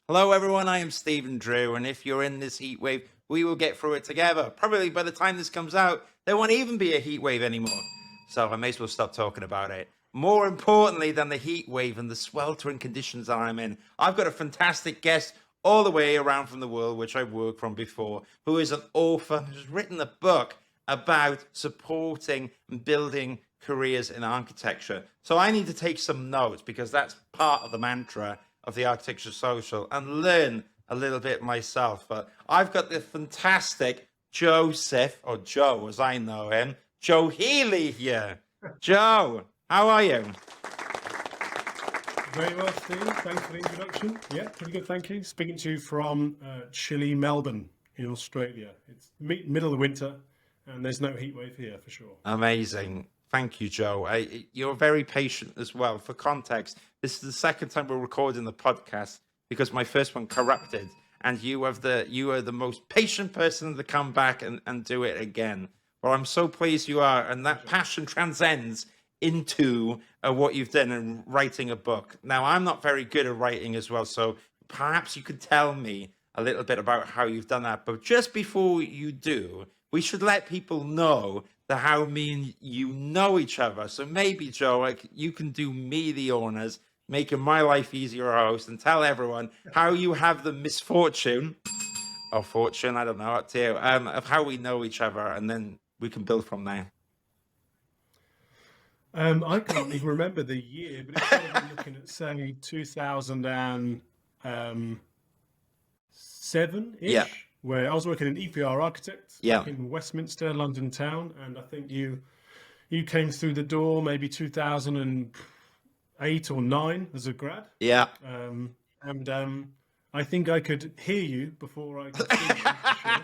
Hello, everyone. I am Stephen Drew, and if you're in this heat wave, we will get through it together. Probably by the time this comes out, there won't even be a heat wave anymore. So I may as well stop talking about it. More importantly than the heat wave and the sweltering conditions that I'm in, I've got a fantastic guest all the way around from the world, which I've worked from before, who is an author who's written a book about supporting and building careers in architecture. So I need to take some notes because that's part of the mantra of the Architecture Social and learn a little bit myself. But I've got the fantastic Joseph, or Joe as I know him, Joe Healey here. Joe, how are you? Very well, Steve. Thanks for the introduction. Yeah, pretty good, thank you. Speaking to you from chilly Melbourne in Australia. It's middle of winter and there's no heat wave here for sure. Amazing. Thank you, Joe. You're very patient as well. For context, this is the second time we're recording the podcast because my first one corrupted, and you are the most patient person to come back and do it again. Well, I'm so pleased you are, and that passion transcends into what you've done in writing a book. Now, I'm not very good at writing as well, so perhaps you could tell me a little bit about how you've done that. But just before you do, we should let people know how me and you know each other. So maybe, Joe, like you can do me the honors, making my life easier, host, and tell everyone how you have the misfortune or fortune, I don't know, up to you, of how we know each other, and then we can build from there. I can't even remember the year, but it's probably looking at say 2007-ish, Yeah. where I was working in EPR Architects Yeah. in Westminster, London town, and I think you came through the door maybe 2008 or 9 as a grad. Yeah. And I think I could hear you before I could see you, for sure.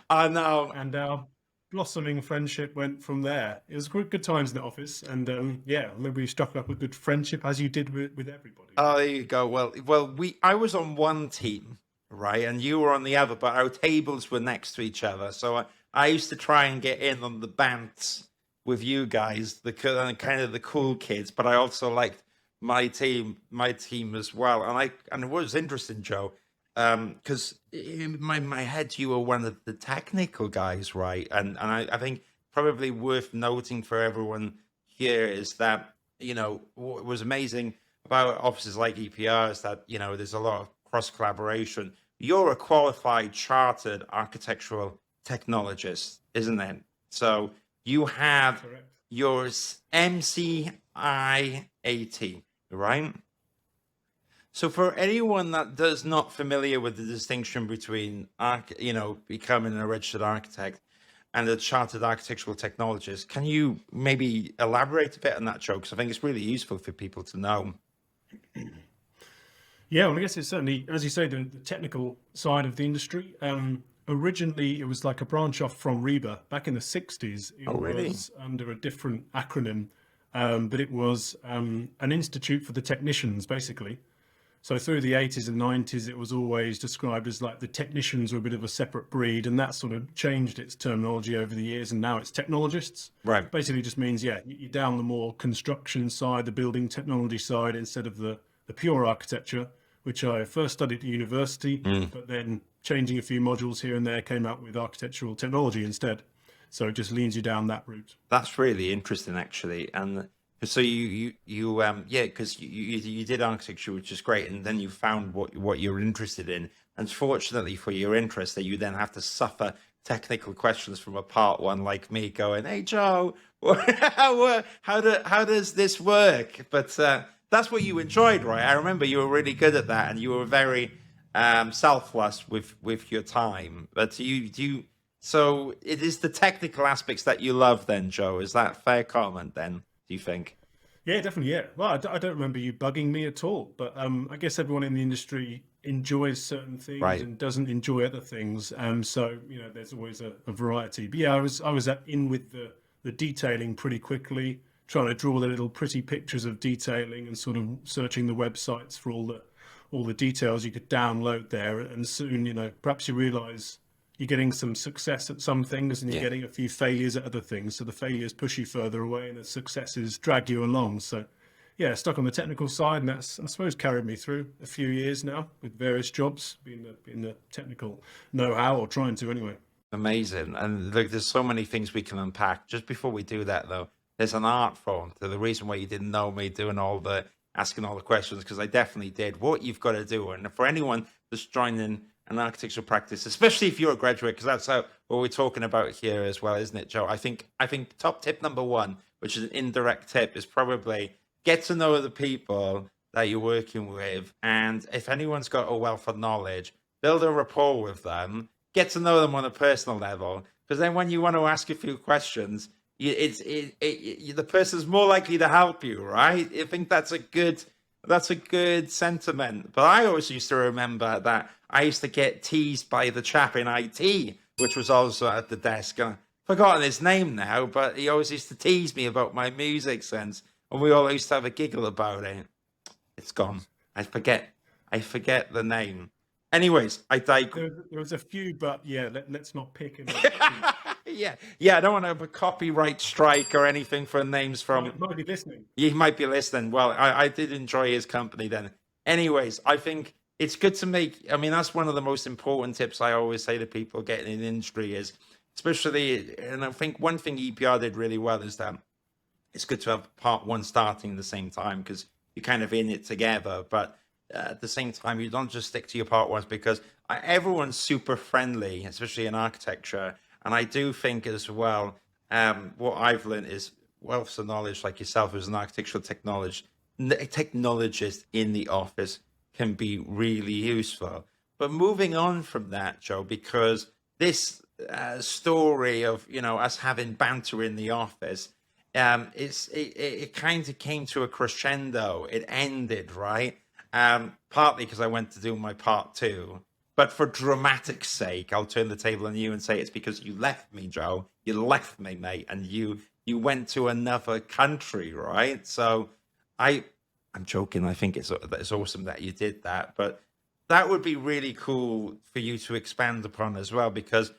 I know. And our blossoming friendship went from there. It was good times in the office, and yeah, I remember you struck up a good friendship as you did with everybody. Oh, there you go. Well, I was on one team, right, and you were on the other, but our tables were next to each other. So I used to try and get in on the bants with you guys, the kind of the cool kids, but I also liked my team as well. And it was interesting, Joe, because in my head you were one of the technical guys, right? And I think probably worth noting for everyone here is that what was amazing about offices like EPR is that there's a lot of cross collaboration. You're a qualified chartered architectural technologist, isn't it? So you have Correct. your MCIAT, right? So for anyone that does not familiar with the distinction between becoming a registered architect and a chartered architectural technologist, can you maybe elaborate a bit on that, Joe? Because I think it's really useful for people to know. Yeah, well, I guess it's certainly, as you say, the technical side of the industry. Originally, it was like a branch off from REBA back in the 60s. It really? was under a different acronym, but it was an institute for the technicians, basically. So through the 80s and 90s, it was always described as like the technicians were a bit of a separate breed, and that sort of changed its terminology over the years, and now it's technologists. Right. Basically just means, yeah, you're down the more construction side, the building technology side, instead of the pure architecture, which I first studied at university, but then changing a few modules here and there came out with architectural technology instead. So it just leads you down that route. That's really interesting, actually. And so because you did architecture, which is great, and then you found what you're interested in. And fortunately for your interest, that you then have to suffer technical questions from a part one like me, going, "Hey, Joe, how does this work?" But that's what you enjoyed, right? I remember you were really good at that, and you were very selfless with your time. But so it is the technical aspects that you love, then, Joe. Is that a fair comment? Then, do you think? Yeah, definitely. Yeah. Well, I don't remember you bugging me at all, but I guess everyone in the industry enjoys certain things Right. and doesn't enjoy other things. So, there's always a variety. But yeah, I was in with the detailing pretty quickly, trying to draw the little pretty pictures of detailing and sort of searching the websites for all the details you could download there. And soon, perhaps you realize you're getting some success at some things and you're getting a few failures at other things. So the failures push you further away and the successes drag you along. So yeah, stuck on the technical side, and that's, I suppose, carried me through a few years now with various jobs, being the technical know-how, or trying to anyway. Amazing. And look, there's so many things we can unpack. Just before we do that, though, there's an art form to the reason why you didn't know me doing asking all the questions, because I definitely did. What you've got to do, and for anyone that's joining an architectural practice, especially if you're a graduate, because that's what we're talking about here as well, isn't it, Joe? I think top tip number one, which is an indirect tip, is probably get to know the people that you're working with, and if anyone's got a wealth of knowledge, build a rapport with them, get to know them on a personal level, because then when you want to ask a few questions, the person's more likely to help you, right? I think that's a good sentiment. But I always used to remember that I used to get teased by the chap in IT, which was also at the desk. I've forgotten his name now, but he always used to tease me about my music sense, and we all used to have a giggle about it. It's gone. I forget the name. Anyways, I digress. There was a few, but yeah, let's not pick him. Yeah. I don't want to have a copyright strike or anything for names from. Might be listening. You might be listening. Well, I did enjoy his company then. Anyways, I think it's good to make. I mean, that's one of the most important tips I always say to people getting in the industry is, especially, and I think one thing EPR did really well is that it's good to have part one starting at the same time, because you're kind of in it together. But at the same time, you don't just stick to your part ones, because everyone's super friendly, especially in architecture. And I do think as well, what I've learned is wealth of knowledge, like yourself as an architectural technologist in the office, can be really useful. But moving on from that, Joe, because this story of us having banter in the office, it kind of came to a crescendo. It ended, right? Partly because I went to do my part two. But for dramatic's sake, I'll turn the table on you and say it's because you left me, Joe. You left me, mate, and you went to another country, right? So I'm joking. I think it's awesome that you did that, but that would be really cool for you to expand upon as well, because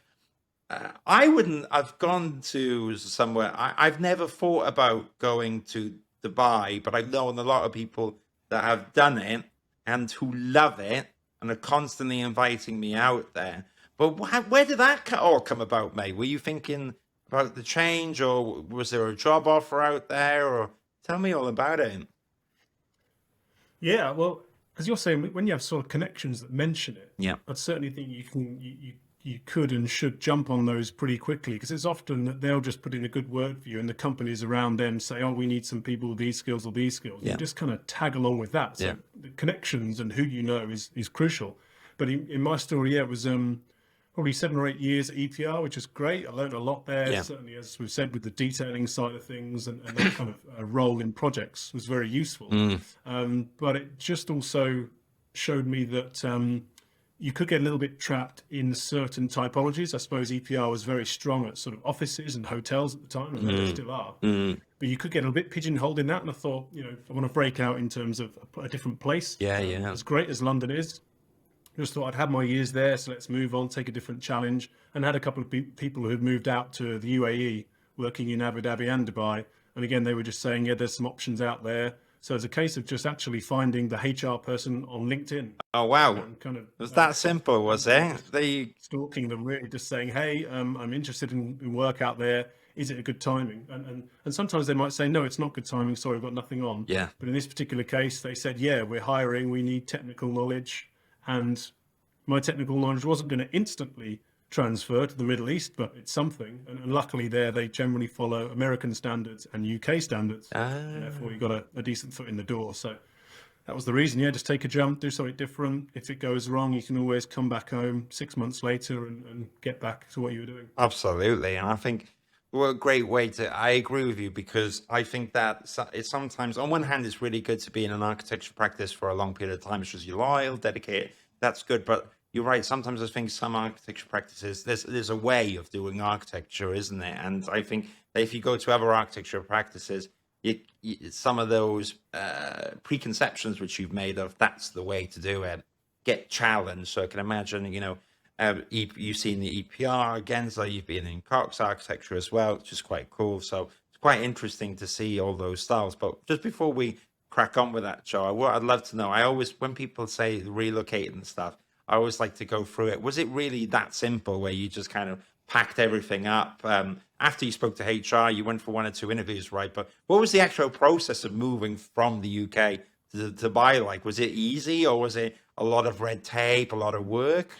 I wouldn't have gone to somewhere. I've never thought about going to Dubai, but I've known a lot of people that have done it and who love it and are constantly inviting me out there. But where did that all come about, mate? Were you thinking about the change, or was there a job offer out there? Or tell me all about it. Yeah, well, as you're saying, when you have sort of connections that mention it, Yeah. I certainly think you could and should jump on those pretty quickly, because it's often that they'll just put in a good word for you, and the companies around them say, "Oh, we need some people with these skills or these skills." Yeah. You just kind of tag along with that. So Yeah. the connections and who you know is crucial. But in my story, yeah, it was probably 7 or 8 years at EPR, which is great. I learned a lot there. Yeah. Certainly, as we've said, with the detailing side of things, and that kind of role in projects was very useful. But it just also showed me that you could get a little bit trapped in certain typologies. I suppose EPR was very strong at sort of offices and hotels at the time, and they still are. But you could get a bit pigeonholed in that. And I thought, I want to break out in terms of a different place. Yeah. As great as London is, just thought I'd had my years there, so let's move on, take a different challenge. And had a couple of people who had moved out to the UAE, working in Abu Dhabi and Dubai. And again, they were just saying, yeah, there's some options out there. So it's a case of just actually finding the HR person on LinkedIn. Oh, wow. And kind of Was that simple, was it? stalking them, really, just saying, hey, I'm interested in work out there. Is it a good timing? And sometimes they might say, no, it's not good timing. Sorry, I've got nothing on. Yeah. But in this particular case, they said, yeah, we're hiring. We need technical knowledge. And my technical knowledge wasn't going to instantly transfer to the Middle East, but it's something. And luckily there, they generally follow American standards and UK standards. And therefore, you got a decent foot in the door. So that was the reason. Yeah, just take a jump, do something different. If it goes wrong, you can always come back home 6 months later and get back to what you were doing. Absolutely. And I think what a great way I agree with you, because I think that it's sometimes, on one hand, it's really good to be in an architecture practice for a long period of time because you're loyal, dedicated. That's good. But you're right. Sometimes I think some architecture practices, there's a way of doing architecture, isn't there? And I think that if you go to other architecture practices, some of those preconceptions which you've made of that's the way to do it get challenged. So I can imagine, you've seen the EPR again, so you've been in Cox architecture as well, which is quite cool. So it's quite interesting to see all those styles. But just before we crack on with that, Joe. I'd love to know. I always, when people say relocating and stuff, I always like to go through it. Was it really that simple where you just kind of packed everything up? After you spoke to HR, you went for 1 or 2 interviews, right? But what was the actual process of moving from the UK to Dubai like? Was it easy, or was it a lot of red tape, a lot of work?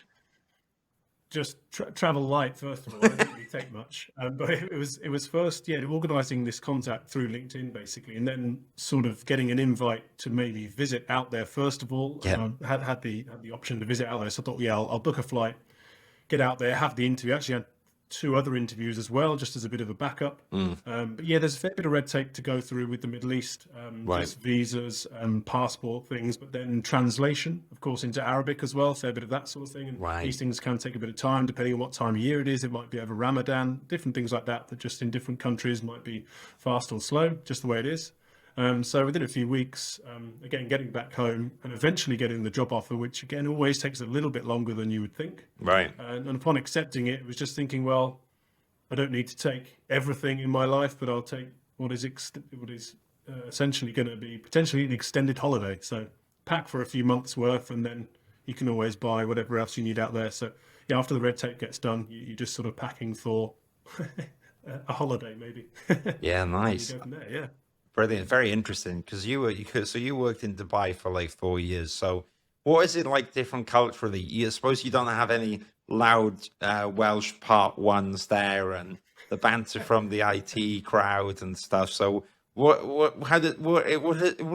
Just travel light, first of all. I didn't really take much, but it was first, yeah, organising this contact through LinkedIn basically, and then sort of getting an invite to maybe visit out there first of all. Yeah. Had the option to visit out there, so I thought, yeah, I'll book a flight, get out there, have the interview. Actually had 2 other interviews as well, just as a bit of a backup. But yeah, there's a fair bit of red tape to go through with the Middle East, Right. just visas, passport things, but then translation, of course, into Arabic as well, fair bit of that sort of thing. And Right. these things can take a bit of time, depending on what time of year it is. It might be over Ramadan, different things like that, that just in different countries might be fast or slow, just the way it is. So within a few weeks, again, getting back home and eventually getting the job offer, which again always takes a little bit longer than you would think. Right. And upon accepting it, it was just thinking, well, I don't need to take everything in my life, but I'll take what is essentially going to be potentially an extended holiday. So pack for a few months worth, and then you can always buy whatever else you need out there. So yeah, after the red tape gets done, you're just sort of packing for a holiday, maybe. Yeah, And nice. you go from there, yeah. Brilliant. Very interesting, because so you worked in Dubai for like 4 years. So what is it like different culturally? You suppose you don't have any loud Welsh part ones there, and the banter from the IT crowd and stuff. So what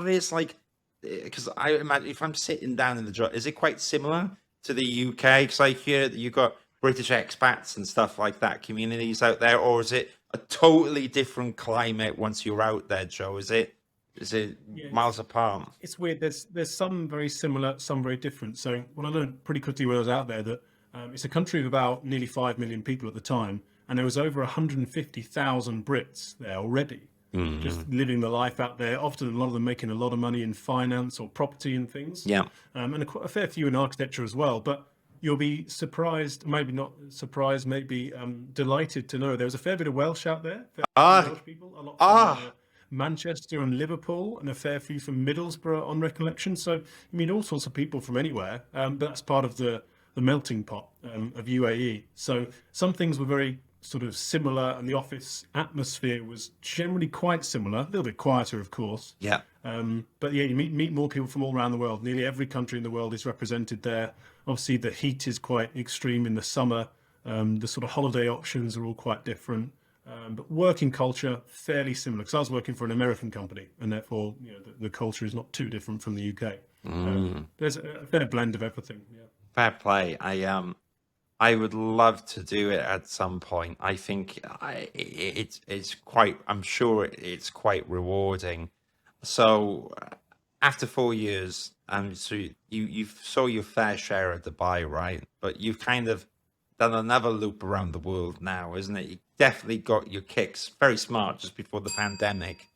is like, because I imagine if I'm sitting down in the job, is it quite similar to the UK? Because I hear that you've got British expats and stuff like that, communities out there, or is it a totally different climate once you're out there, Joe? Is it Yeah, miles apart? it's weird. There's some very similar, some very different. So what I learned pretty quickly when I was out there, that it's a country of about nearly 5 million people at the time, and there was over 150,000 Brits there already, just living the life out there. Often a lot of them making a lot of money in finance or property and things, Yeah. and a fair few in architecture as well. But you'll be surprised, maybe not surprised, maybe delighted to know there was a fair bit of Welsh out there, fair few Ah, Welsh people, a lot from ah, Manchester and Liverpool, and a fair few from Middlesbrough on recollection. So you meet all sorts of people from anywhere, but that's part of the melting pot of UAE. So some things were very sort of similar, and the office atmosphere was generally quite similar, a little bit quieter, of course. yeah. But yeah, you meet more people from all around the world. Nearly every country in the world is represented there. Obviously, the heat is quite extreme in the summer. The sort of holiday options are all quite different. But working culture, fairly similar. Because I was working for an American company, and therefore, the culture is not too different from the UK. There's a fair blend of everything. Yeah. Fair play. I would love to do it at some point. I think it's quite. I'm sure it's quite rewarding. So after 4 years, so you saw your fair share of Dubai, right? But you've kind of done another loop around the world now, isn't it? You definitely got your kicks. Very smart, just before the pandemic.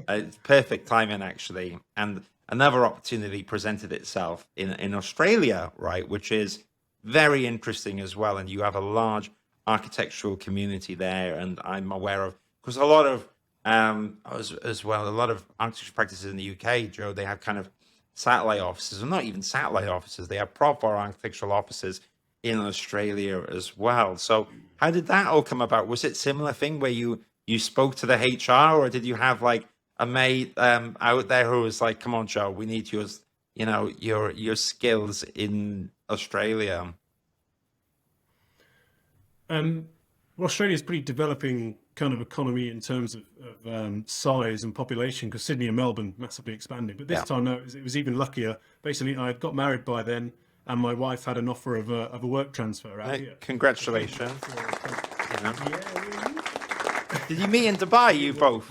It's perfect timing, actually. And another opportunity presented itself in Australia, right? Which is very interesting as well. And you have a large architectural community there. And I'm aware of, because a lot of, as well, a lot of architecture practices in the UK, Joe, they have kind of satellite offices, or not even satellite offices. They have proper architectural offices in Australia as well. So how did that all come about? Was it a similar thing where you spoke to the HR, or did you have like a mate out there who was like, come on, Joe, we need your skills in Australia? Well, Australia is pretty developing kind of economy in terms of size and population, because Sydney and Melbourne massively expanding. But this Yeah. time, no, it was even luckier. Basically, I had got married by then, and my wife had an offer of a work transfer out here. Congratulations. You know. Yeah, Did you meet in Dubai, you both?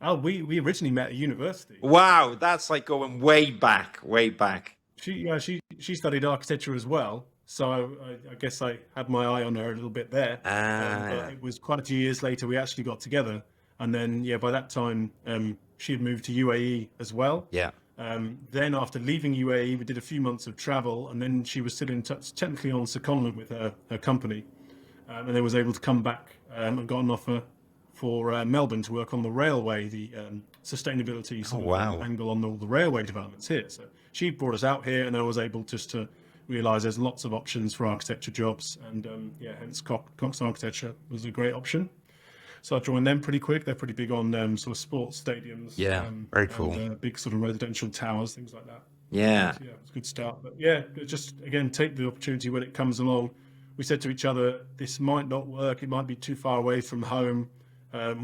Oh, we originally met at university. Wow, that's like going way back, way back. She studied architecture as well, so I guess I had my eye on her a little bit there. But it was quite a few years later we actually got together, and then by that time she had moved to UAE as well. Yeah. Then after leaving UAE, we did a few months of travel, and then she was still in touch, technically on secondment with her company, and then was able to come back and got an offer for Melbourne to work on the railway, the sustainability Oh, sort of wow. angle on all the railway developments here. So she brought us out here, and I was able just to realize there's lots of options for architecture jobs, and hence Cox Architecture was a great option. So I joined them pretty quick. They're pretty big on sort of sports stadiums, Yeah, very cool. and big sort of residential towers, things like that. Yeah. Yeah, it's a good start. But yeah, just again, take the opportunity when it comes along. We said to each other, this might not work. It might be too far away from home.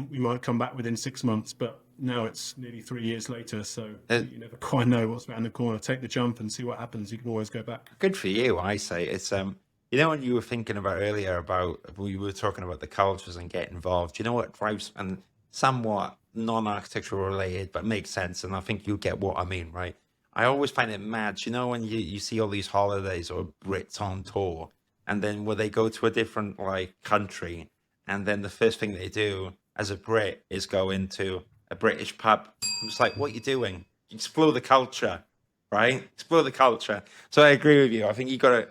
We might come back within 6 months, but now it's nearly 3 years later. So you never quite know what's around the corner. Take the jump and see what happens. You can always go back. Good for you, I say. It's you know, when you were thinking about earlier about we were talking about the cultures and get involved. You know what drives, and somewhat non-architectural related, but makes sense. And I think you get what I mean, right? I always find it mad. You know, when you see all these holidays or Brits on tour, and then when they go to a different like country, and then the first thing they do as a Brit is go into a British pub. I'm just like, what are you doing? Explore the culture, right? Explore the culture. So I agree with you. I think you gotta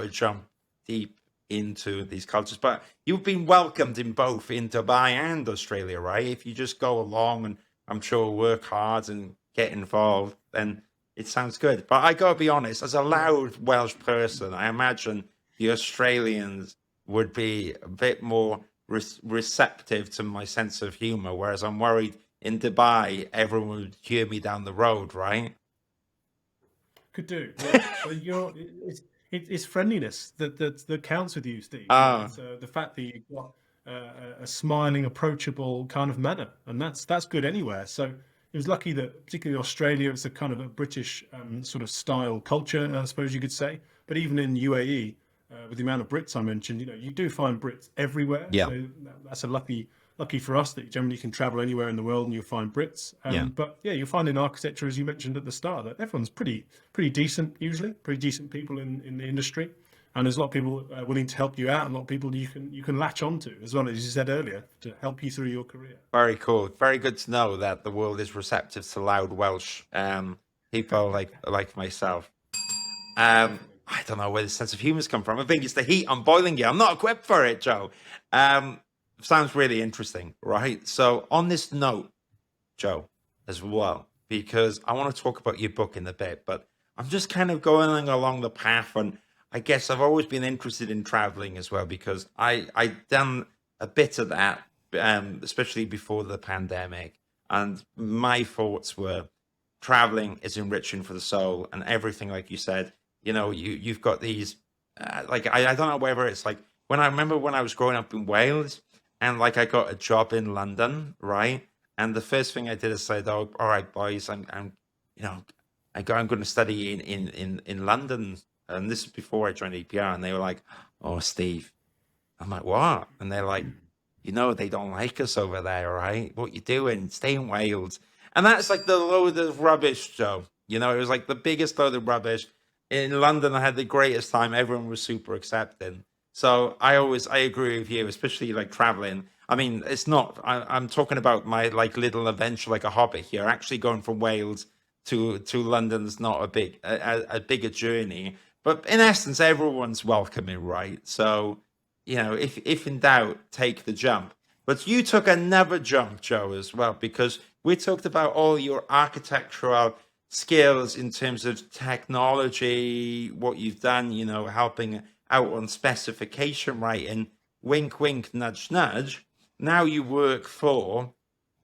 jump deep into these cultures. But you've been welcomed in both in Dubai and Australia, right? If you just go along and I'm sure work hard and get involved, then it sounds good. But I gotta be honest, as a loud Welsh person, I imagine the Australians would be a bit more receptive to my sense of humor, whereas I'm worried in Dubai, everyone would hear me down the road, right? Could do. Yeah. But it's friendliness that counts with you, Steve. Ah, It's the fact that you've got a smiling, approachable kind of manner, and that's good anywhere. So it was lucky that particularly Australia, it's a kind of a British sort of style culture, I suppose you could say. But even in UAE, with the amount of Brits I mentioned, you do find Brits everywhere. yeah, So that's a lucky for us that you generally can travel anywhere in the world and you'll find Brits. yeah. But yeah, you'll find in architecture, as you mentioned at the start, that everyone's pretty decent usually, pretty decent people in the industry. And there's a lot of people willing to help you out, and a lot of people you can latch onto, as well as you said earlier, to help you through your career. Very cool. Very good to know that the world is receptive to loud Welsh people like myself. I don't know where the sense of humor's come from. I think it's the heat I'm boiling you. I'm not equipped for it, Joe. Sounds really interesting, right? So on this note, Joe, as well, because I want to talk about your book in a bit, but I'm just kind of going along the path, and I guess I've always been interested in traveling as well because I done a bit of that, especially before the pandemic, and my thoughts were traveling is enriching for the soul and everything, like you said. You've got these, like I don't know whether it's like when I remember when I was growing up in Wales, and like I got a job in London, right? And the first thing I did is said, "Oh, all right, boys, I'm going to study in London." And this is before I joined APR, and they were like, "Oh, Steve." I'm like, "What?" And they're like, "They don't like us over there, right? What you doing? Stay in Wales." And that's like the load of rubbish, Joe. It was like the biggest load of rubbish. In London, I had the greatest time. Everyone was super accepting. So I agree with you, especially like traveling. I mean, it's not, I'm talking about my like little adventure, like a hobbit here. Actually going from Wales to London's not a bigger journey. But in essence, everyone's welcoming, right? So, if in doubt, take the jump. But you took another jump, Joe, as well, because we talked about all your architectural skills in terms of technology, what you've done, helping out on specification writing, wink, wink, nudge, nudge. Now you work for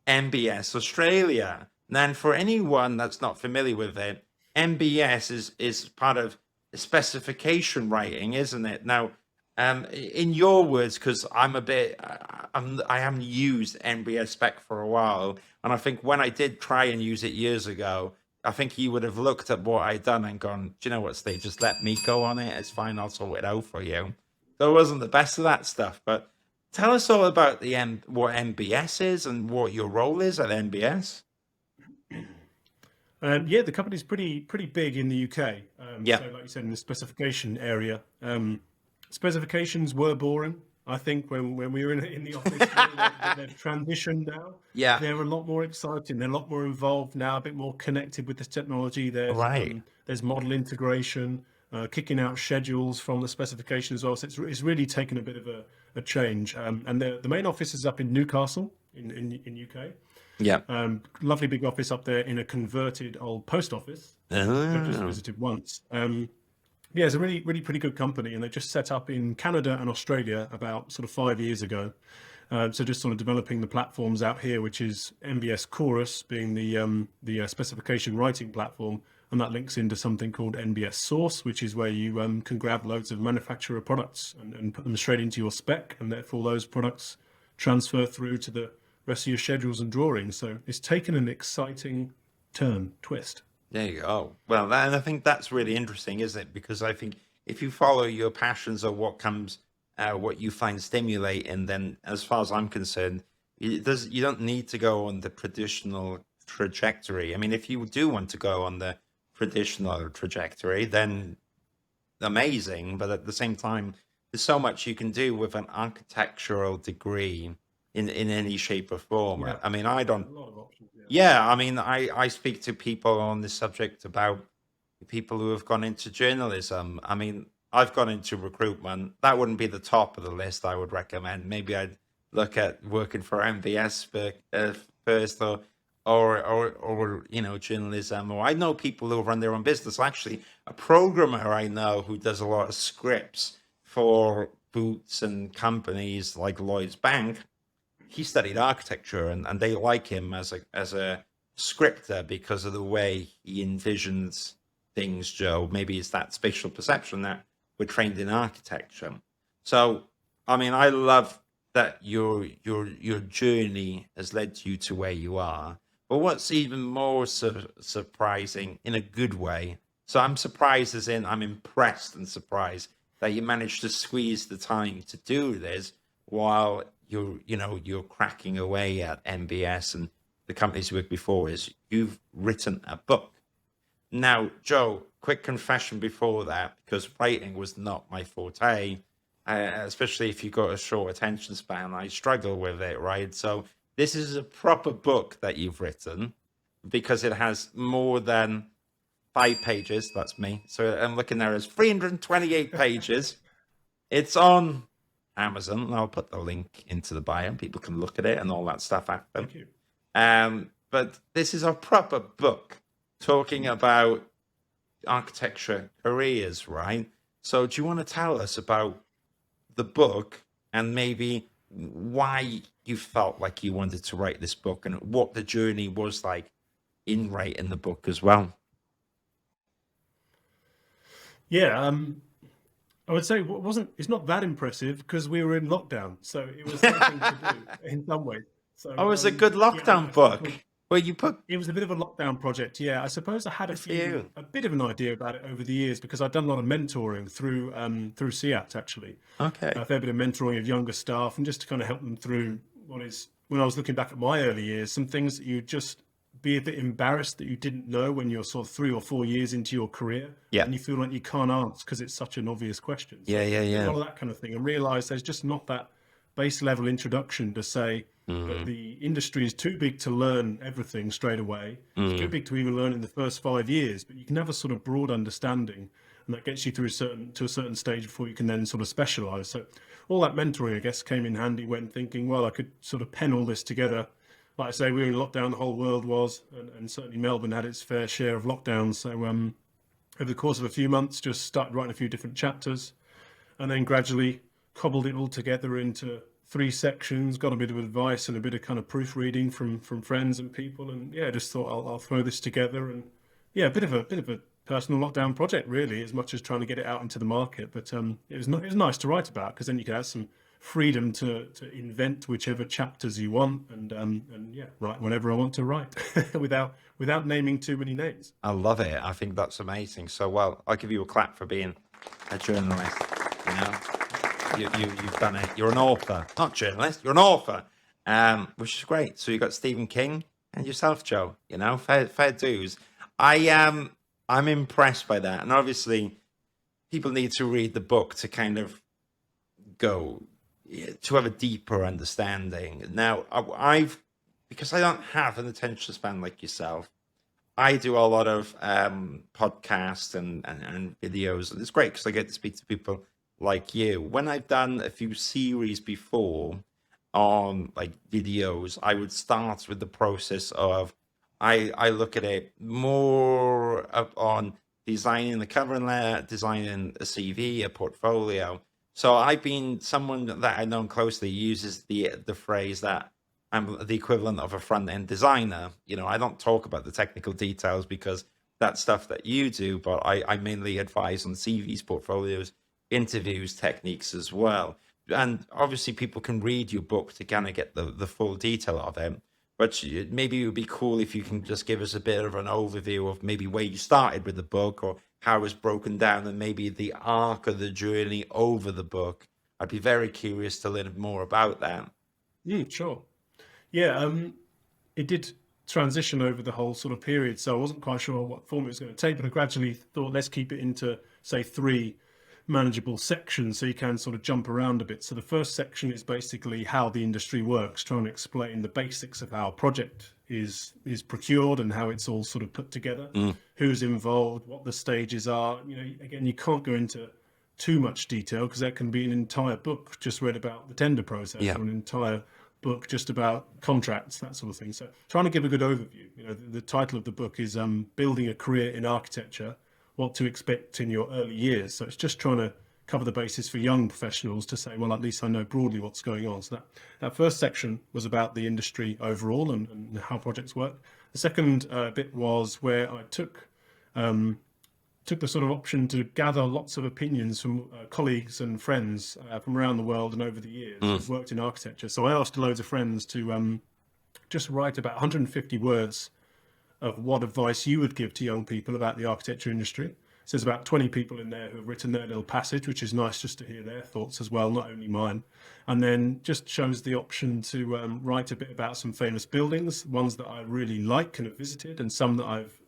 NBS Australia. And for anyone that's not familiar with it, NBS is part of specification writing, isn't it? Now, in your words, because I haven't used NBS spec for a while, and I think when I did try and use it years ago, I think you would have looked at what I'd done and gone, "Do you know what, Steve? Just let me go on it. It's fine. I'll sort it out for you." So it wasn't the best of that stuff, but tell us all about what NBS is and what your role is at NBS. Yeah, the company's pretty big in the UK. Yeah, So, like you said, in the specification area, specifications were boring. I think when we were in the office, they've transitioned now. yeah, They're a lot more exciting. They're a lot more involved now, a bit more connected with the technology. right. There's model integration, kicking out schedules from the specification as well. So it's really taken a bit of a change. And the main office is up in Newcastle in UK. Yeah. Lovely big office up there in a converted old post office. I've just Oh, visited once. Yeah, it's a really pretty good company, and they just set up in Canada and Australia about sort of 5 years ago. So just sort of developing the platforms out here, which is NBS Chorus being the specification writing platform, and that links into something called NBS Source, which is where you can grab loads of manufacturer products and put them straight into your spec, and therefore those products transfer through to the rest of your schedules and drawings. So it's taken an exciting twist. there you go. Well, and I think that's really interesting, isn't it? Because I think if you follow your passions or what you find stimulating, then as far as I'm concerned, you don't need to go on the traditional trajectory. I mean, if you do want to go on the traditional trajectory, then amazing. But at the same time, there's so much you can do with an architectural degree in any shape or form. Yeah, I mean, I don't. a lot of options. Yeah. Yeah, I mean, I speak to people on this subject about people who have gone into journalism. I mean, I've gone into recruitment. That wouldn't be the top of the list I would recommend. Maybe I'd look at working for MBS first, or journalism. Or I know people who run their own business. Actually, a programmer I know who does a lot of scripts for Boots and companies like Lloyd's Bank. He studied architecture, and they like him as a scripter because of the way he envisions things, Joe. Maybe it's that spatial perception that we're trained in architecture. So, I mean, I love that your journey has led you to where you are. But what's even more surprising in a good way, so I'm surprised as in I'm impressed and surprised that you managed to squeeze the time to do this while you're cracking away at MBS and the companies you worked before, is you've written a book. Now, Joe, quick confession before that, because writing was not my forte, especially if you've got a short attention span. I struggle with it, right? So this is a proper book that you've written because it has more than 5 pages. That's me. So I'm looking there as 328 pages. It's on Amazon, and I'll put the link into the bio. People can look at it and all that stuff after. Thank you. But this is a proper book talking about architecture careers, right? So do you want to tell us about the book and maybe why you felt like you wanted to write this book and what the journey was like in writing the book as well? Yeah, I would say it's not that impressive because we were in lockdown, so it was something to do in some ways. So Oh, it's a good lockdown book. Where you put it was a bit of a lockdown project. Yeah, I suppose I had a bit of an idea about it over the years because I'd done a lot of mentoring through SEAT actually. okay. A fair bit of mentoring of younger staff, and just to kind of help them through when I was looking back at my early years, some things that you just be a bit embarrassed that you didn't know when you're sort of 3 or 4 years into your career, Yeah. and you feel like you can't answer because it's such an obvious question. So Yeah. a lot of that kind of thing, and realize there's just not that base level introduction to say that the industry is too big to learn everything straight away. It's too big to even learn in the first 5 years, but you can have a sort of broad understanding, and that gets you through to a certain stage before you can then sort of specialize. So all that mentoring, I guess, came in handy when thinking, well, I could sort of pen all this together. Like I say, we were in lockdown, the whole world was, and certainly Melbourne had its fair share of lockdowns. So over the course of a few months, just started writing a few different chapters, and then gradually cobbled it all together into 3 sections, got a bit of advice and a bit of kind of proofreading from friends and people, and yeah, just thought I'll throw this together, and yeah, a bit of a personal lockdown project really, as much as trying to get it out into the market. But it was nice to write about because then you could have some freedom to invent whichever chapters you want, and yeah, write whatever I want to write without naming too many names. I love it. I think that's amazing. So, well, I'll give you a clap for being a journalist. You know, you've done it. You're an author, not journalist. You're an author, which is great. So you got Stephen King and yourself, Joe. You know, fair dues. I'm impressed by that, and obviously, people need to read the book to kind of go to have a deeper understanding. Now, because I don't have an attention span like yourself, I do a lot of podcasts and videos, and it's great because I get to speak to people like you. When I've done a few series before, on like videos, I would start with the process of I look at it more on designing the covering letter, designing a CV, a portfolio. So I've been someone that I know closely uses the phrase that I'm the equivalent of a front end designer. I don't talk about the technical details because that's stuff that you do, but I mainly advise on CVs, portfolios, interviews, techniques as well. And obviously, people can read your book to kind of get the full detail of it. But maybe it would be cool if you can just give us a bit of an overview of maybe where you started with the book or how it was broken down and maybe the arc of the journey over the book. I'd be very curious to learn more about that. Sure. Yeah, it did transition over the whole sort of period, so I wasn't quite sure what form it was going to take, but I gradually thought, let's keep it into, say, 3 manageable sections so you can sort of jump around a bit. So the first section is basically how the industry works, trying to explain the basics of how a project is procured and how it's all sort of put together, who's involved, what the stages are. Again, you can't go into too much detail because that can be an entire book just read about the tender process, Yeah. or an entire book just about contracts, that sort of thing. So trying to give a good overview. The title of the book is Building a Career in Architecture, What to Expect in Your Early Years. So it's just trying to cover the basis for young professionals to say, well, at least I know broadly what's going on. So that first section was about the industry overall and how projects work. The second bit was where I took the sort of option to gather lots of opinions from colleagues and friends from around the world and over the years who've worked in architecture. So I asked loads of friends to just write about 150 words of what advice you would give to young people about the architecture industry. So there's about 20 people in there who have written their little passage, which is nice just to hear their thoughts as well, not only mine. And then just shows the option to write a bit about some famous buildings, ones that I really like and have visited, and some that I've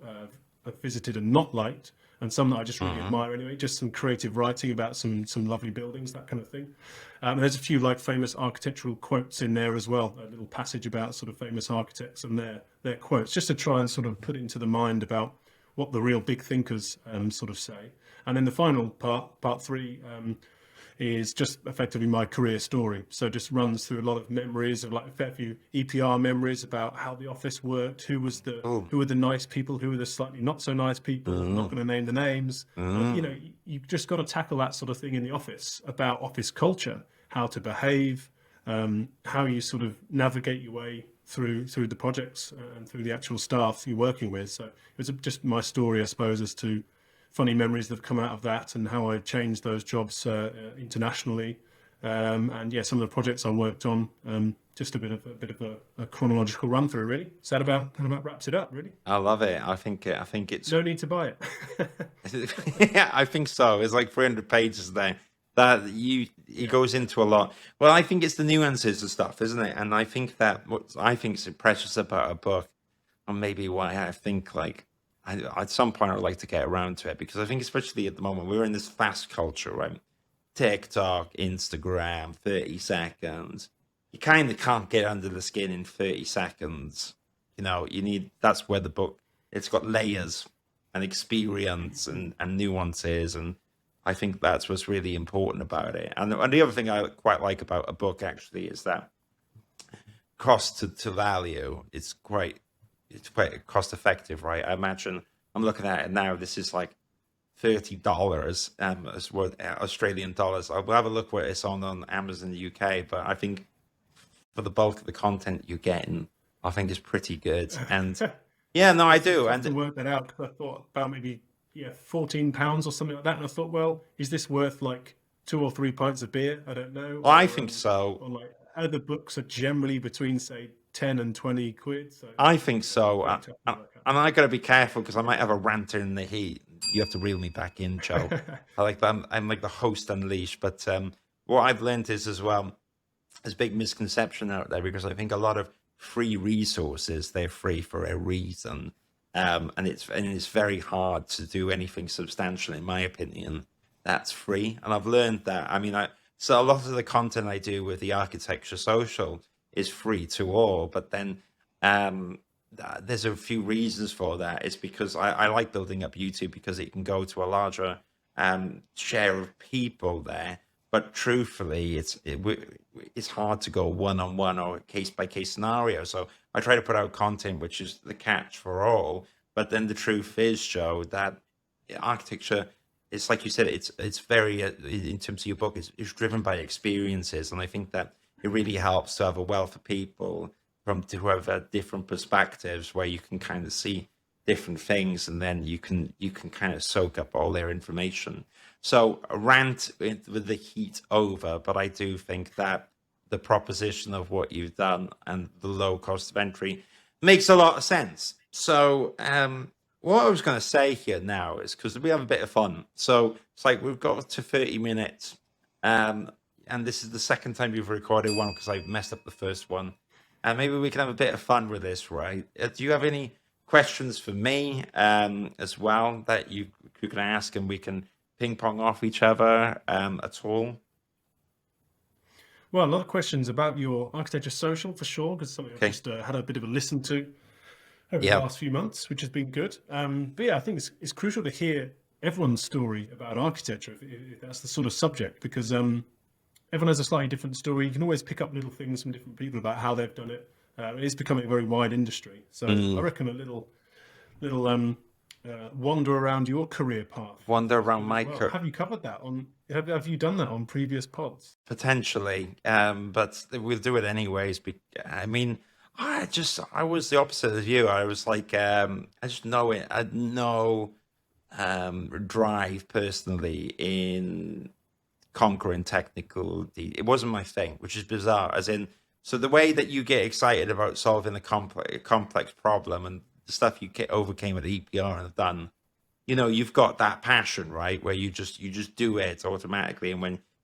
visited and not liked, and some that I just really admire anyway, just some creative writing about some lovely buildings, that kind of thing. And there's a few like famous architectural quotes in there as well, a little passage about sort of famous architects and their quotes, just to try and sort of put into the mind about what the real big thinkers sort of say. And then the final part 3, is just effectively my career story. So just runs through a lot of memories of like a fair few EPR memories about how the office worked, who were the nice people, who were the slightly not so nice people. I'm not going to name the names. But, you've just got to tackle that sort of thing in the office about office culture, how to behave, how you sort of navigate your way through the projects and through the actual staff you're working with. So it was just my story, I suppose, as to funny memories that have come out of that and how I changed those jobs internationally. And yeah, some of the projects I worked on, just a bit of a chronological run through, really. So that about wraps it up, really. I love it. I think it's No need to buy it. yeah, I think so. It's like 300 pages there. It goes into a lot. Well, I think it's the nuances and stuff, isn't it? And I think that what I think is precious about a book, and maybe why I think like at some point I'd like to get around to it, because I think especially at the moment we're in this fast culture, right? TikTok, Instagram, 30 seconds. You kind of can't get under the skin in 30 seconds. That's where the book, it's got layers and experience and nuances. And I think that's what's really important about it. And the other thing I quite like about a book actually is that cost to value. It's quite cost effective, right? I imagine I'm looking at it now. This is like $30 as worth Australian dollars. I'll have a look what it's on Amazon UK, but I think for the bulk of the content you're getting, I think it's pretty good. And yeah, no, I do. I had to work that out because I thought about maybe £14 or something like that, and I thought, well, is this worth like 2 or 3 pints of beer? I don't know. I think so. Or like other books are generally between say 10 and 20 quid. So I think so. And I got to be careful because I might have a ranter in the heat. You have to reel me back in, Joe. I'm like the host unleashed. But what I've learned is as well, there's a big misconception out there because I think a lot of free resources, they're free for a reason. And it's very hard to do anything substantial, in my opinion, that's free. And I've learned that. I mean, so a lot of the content I do with the Architecture Social is free to all, but then there's a few reasons for that. It's because I like building up YouTube because it can go to a larger share of people there. But truthfully, it's hard to go one-on-one or case-by-case scenario. So I try to put out content which is the catch for all. But then the truth is, Joe, that architecture, it's like you said, it's very in terms of your book, it's driven by experiences, and I think that it really helps to have a wealth of people who have different perspectives, where you can kind of see different things, and then you can kind of soak up all their information. So a rant with the heat over, but I do think that the proposition of what you've done and the low cost of entry makes a lot of sense. So what I was going to say here now is, because we have a bit of fun. So it's like we've got to 30 minutes, and this is the second time you've recorded one because I messed up the first one. And maybe we can have a bit of fun with this, right? Do you have any questions for me as well that you can ask, and we can ping pong off each other at all? Well, a lot of questions about your architecture social for sure, because something Okay. I've just had a bit of a listen to over Yeah. the last few months, which has been good. But yeah, I think it's crucial to hear everyone's story about architecture, if that's the sort of subject, because everyone has a slightly different story. You can always pick up little things from different people about how they've done it. It is becoming a very wide industry. So I reckon a little wander around your career path. Wander around my Well, have you covered that on? Have you done that on previous pods? potentially, but we'll do it anyways. I mean, I was the opposite of you. I was like, I just know it. I had no drive personally in conquering technical. It wasn't my thing, which is bizarre. As in, so the way that you get excited about solving a complex problem and the stuff you overcame at EPR and have done, you've got that passion, right? Where you just do it automatically, and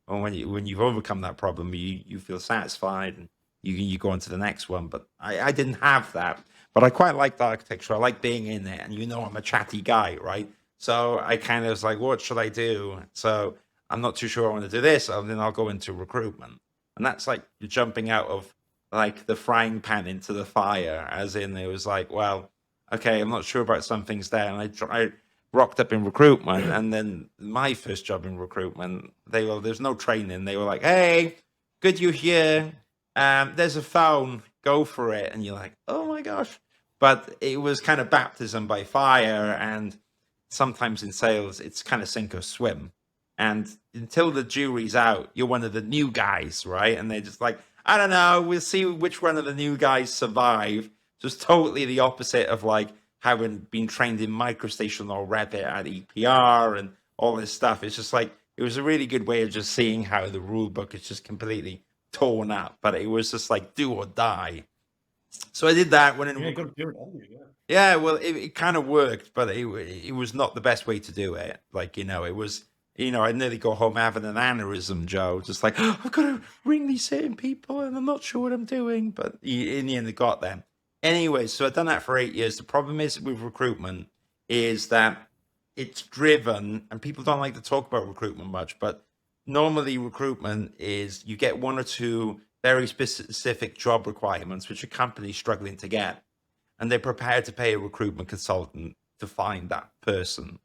when you've overcome that problem, you feel satisfied, and you go on to the next one. But I didn't have that. But I quite liked architecture. I like being in it, and I'm a chatty guy, right? So I kind of was like, what should I do? So I'm not too sure I want to do this, and then I'll go into recruitment. And that's like you're jumping out of like the frying pan into the fire, as in it was like, well, okay, I'm not sure about some things there. And I rocked up in recruitment, and then my first job in recruitment, there's no training. They were like, hey, good you're here. There's a phone, go for it. And you're like, oh my gosh. But it was kind of baptism by fire, and sometimes in sales, it's kind of sink or swim. And until the jury's out, you're one of the new guys, right? And they're just like, I don't know, we'll see which one of the new guys survive. Just totally the opposite of like having been trained in MicroStation or Revit at EPR and all this stuff. It's just like, it was a really good way of just seeing how the rule book is just completely torn up. But it was just like do or die. So I did that. Yeah, you got to do it, haven't you? Yeah, well, it kind of worked, but it was not the best way to do it. Like, it was, I'd nearly go home having an aneurysm, Joe. Just like, oh, I've got to ring these certain people and I'm not sure what I'm doing. But in the end, I got them. Anyway, so I've done that for 8 years. The problem is with recruitment is that it's driven, and people don't like to talk about recruitment much, but normally recruitment is you get one or two very specific job requirements, which a company's struggling to get, and they're prepared to pay a recruitment consultant to find that person.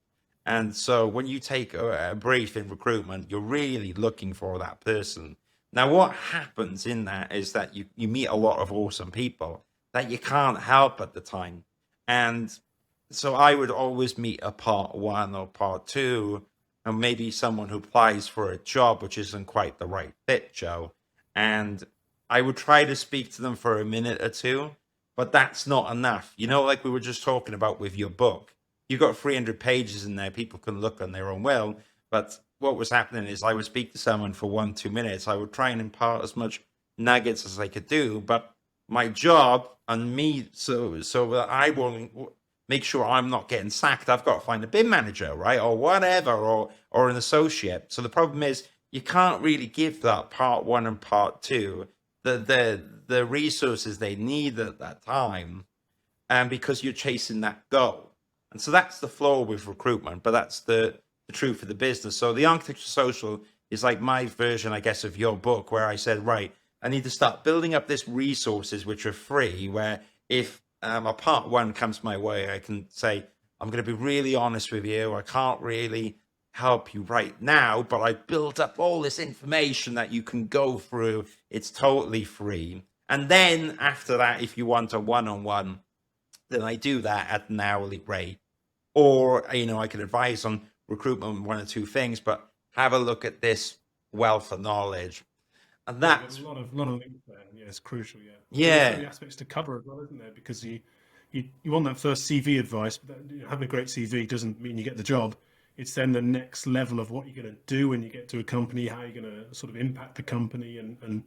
And so when you take a brief in recruitment, you're really looking for that person. Now, what happens in that is that you meet a lot of awesome people that you can't help at the time. And so I would always meet a part one or part two, and maybe someone who applies for a job which isn't quite the right fit, Joe. And I would try to speak to them for a minute or two, but that's not enough. Like we were just talking about with your book, you got 300 pages in there. People can look on their own will. But what was happening is I would speak to someone for 1-2 minutes. I would try and impart as much nuggets as I could do. But my job and me, so that I won't make sure I'm not getting sacked, I've got to find a bin manager, right? Or whatever, or an associate. So the problem is you can't really give that part one and part two the resources they need at that time, and because you're chasing that goal. And so that's the flaw with recruitment, but that's the truth of the business. So the architecture social is like my version, I guess, of your book, where I said, right, I need to start building up this resources which are free, where if a part one comes my way, I can say, I'm going to be really honest with you. I can't really help you right now, but I built up all this information that you can go through. It's totally free. And then after that, if you want a one-on-one, then I do that at an hourly rate. Or, I can advise on recruitment, one or two things, but have a look at this wealth of knowledge. And There's that's, a lot of links there. Yeah, it's crucial. Yeah, there's so yeah, many aspects to cover as well, isn't there? Because you want that first CV advice, but having a great CV doesn't mean you get the job. It's then the next level of what you're going to do when you get to a company, how you're going to sort of impact the company and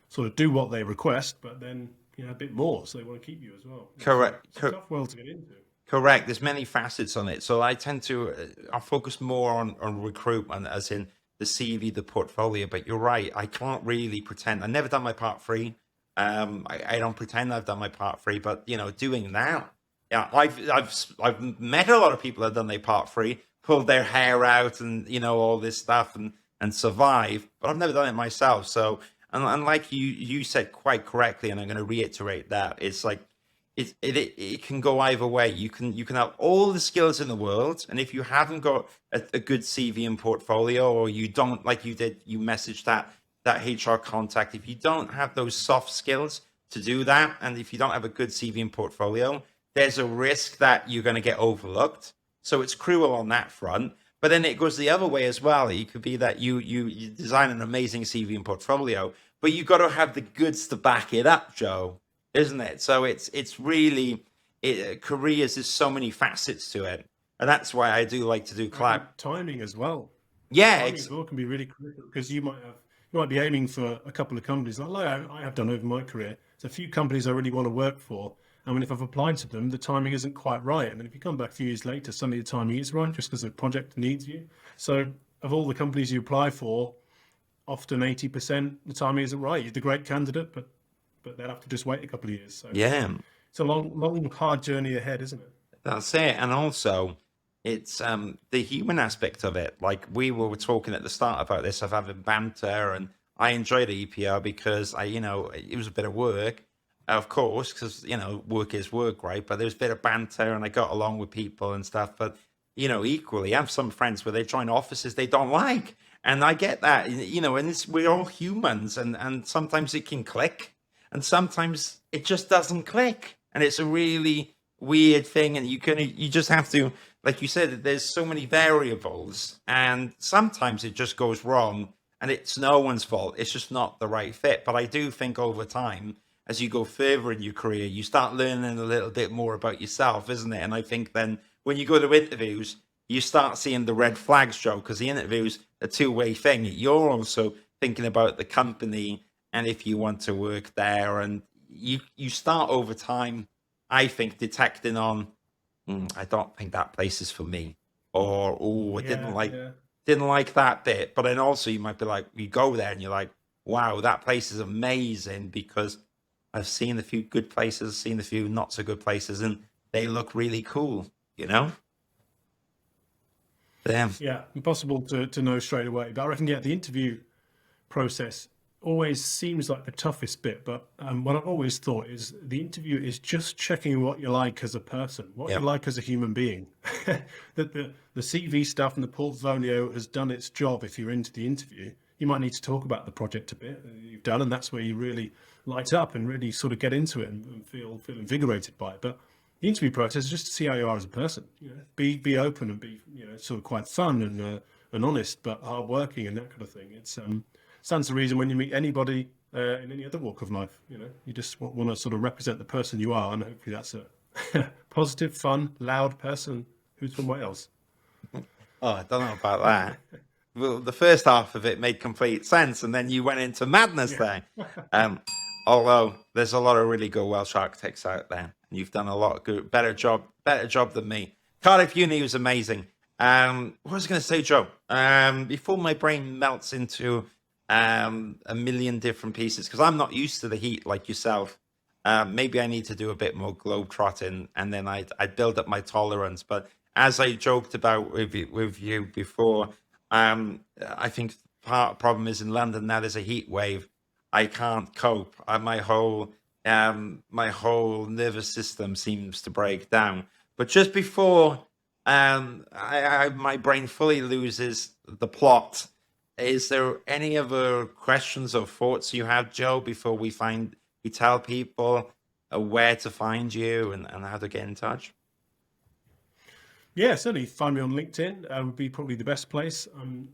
sort of do what they request, but then a bit more, so they want to keep you as well. correct. It's a tough world to get into. Correct. There's many facets on it. So I tend to, I'll focus more on recruitment, as in the CV, the portfolio. But you're right. I can't really pretend. I've never done my part three. I don't pretend I've done my part three, but doing that. Yeah, I've met a lot of people that have done their part three, pulled their hair out and all this stuff and survive, but I've never done it myself. So and like you said quite correctly, and I'm going to reiterate that, it's like it can go either way. You can have all the skills in the world, and if you haven't got a good CV and portfolio, or you don't, like you did, you messaged that HR contact, if you don't have those soft skills to do that, and if you don't have a good CV and portfolio, there's a risk that you're going to get overlooked. So it's cruel on that front. But then it goes the other way as well. It could be that you design an amazing CV and portfolio, but you've got to have the goods to back it up, Joe, isn't it? So it's really careers. There's so many facets to it, and that's why I do like to do collab. Timing as well. Yeah, Timing as well can be really critical because you might be aiming for a couple of companies like I have done over my career. There's a few companies I really want to work for. I mean, if I've applied to them, the timing isn't quite right. And then if you come back a few years later, suddenly the timing is right just because the project needs you. So of all the companies you apply for, often 80% the timing isn't right. You're the great candidate, but they'll have to just wait a couple of years. So yeah. it's a long, hard journey ahead, isn't it? That's it. And also, it's the human aspect of it. Like we were talking at the start about this, of having banter, and I enjoyed EPR because it was a bit of work, of course, because work is work, right? But there was a bit of banter, and I got along with people and stuff. But equally, I have some friends where they join offices they don't like, and I get that. And we're all humans, and sometimes it can click, and sometimes it just doesn't click, and it's a really weird thing. And you just have to, like you said, there's so many variables, and sometimes it just goes wrong, and it's no one's fault. It's just not the right fit. But I do think over time, as you go further in your career, you start learning a little bit more about yourself, isn't it? And I think then when you go to interviews, you start seeing the red flags, Joe, because the interview's a two-way thing. You're also thinking about the company and if you want to work there, and you start over time, I think, detecting on, I don't think that place is for me, or I didn't like that bit. But then also you might be like, you go there and you're like, wow, that place is amazing because I've seen a few good places, seen a few not so good places, and they look really cool, Damn. Yeah, impossible to know straight away. But I reckon, the interview process always seems like the toughest bit. But what I've always thought is the interview is just checking what you like as a person, what you like as a human being. That the CV stuff and the portfolio has done its job. If you're into the interview, you might need to talk about the project a bit that you've done, and that's where you really light up and really sort of get into it and feel invigorated by it. But the interview process is just to see how you are as a person. Be open and be sort of quite fun and honest, but hardworking and that kind of thing. It's stands to reason when you meet anybody in any other walk of life. You just want to sort of represent the person you are, and hopefully that's a positive, fun, loud person who's from Wales. Oh, I don't know about that. Well, the first half of it made complete sense, and then you went into madness there. Although there's a lot of really good Welsh architects out there, and you've done a lot of good, better job than me. Cardiff Uni was amazing. What was I going to say, Joe? Before my brain melts into a million different pieces, because I'm not used to the heat like yourself. Maybe I need to do a bit more globe trotting, and then I'd build up my tolerance. But as I joked about with you before, I think part of the problem is in London now there's a heat wave. I can't cope. My whole nervous system seems to break down. But just before My brain fully loses the plot. Is there any other questions or thoughts you have, Joe, before we tell people where to find you and how to get in touch? Yeah, certainly find me on LinkedIn. Would be probably the best place. I'm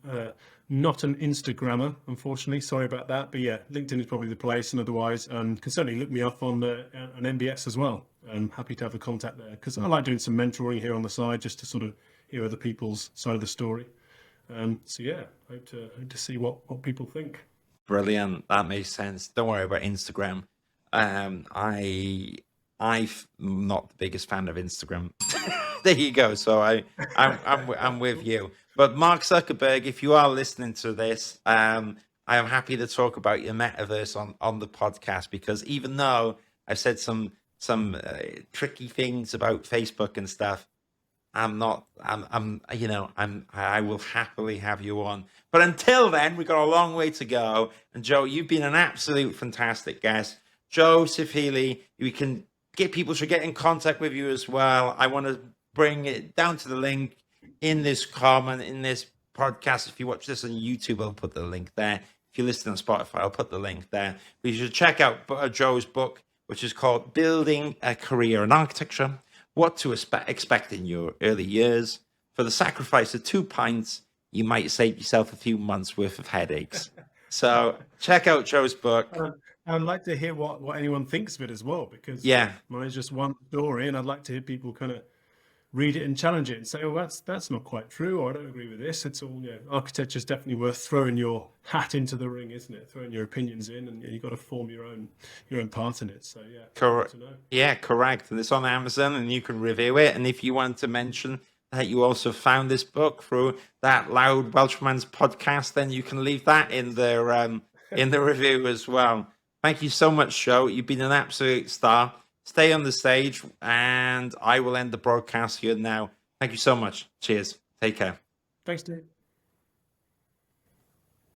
not an Instagrammer, unfortunately. Sorry about that. But yeah, LinkedIn is probably the place. And otherwise, can certainly look me up on an NBS as well. I'm happy to have a contact there because I like doing some mentoring here on the side just to sort of hear other people's side of the story. So yeah, hope to see what people think. Brilliant. That makes sense. Don't worry about Instagram. I'm not the biggest fan of Instagram. There you go. So I'm with you. But Mark Zuckerberg, if you are listening to this, I am happy to talk about your metaverse on the podcast, because even though I've said some tricky things about Facebook and stuff, I will happily have you on. But until then, we've got a long way to go. And Joe, you've been an absolute fantastic guest. Joseph Healey, we can get people to get in contact with you as well. I want to bring it down to the link in this comment, in this podcast. If you watch this on YouTube, I'll put the link there. If you listen on Spotify, I'll put the link there. But you should check out Joe's book, which is called Building a Career in Architecture: What to Expect in Your Early Years. For the sacrifice of 2 pints, you might save yourself a few months worth of headaches. So check out Joe's book. I'd like to hear what anyone thinks of it as well, because mine's just one story, and I'd like to hear people kind of read it and challenge it and say, "Oh, that's not quite true," or "I don't agree with this." It's all, architecture is definitely worth throwing your hat into the ring, isn't it? Throwing your opinions in, and you've got to form your own part in it. So yeah, correct. Yeah, correct. And it's on Amazon, and you can review it. And if you want to mention that you also found this book through that Loud Welshman's podcast, then you can leave that in the review as well. Thank you so much, Joe. You've been an absolute star. Stay on the stage, and I will end the broadcast here now. Thank you so much. Cheers. Take care. Thanks, Dave.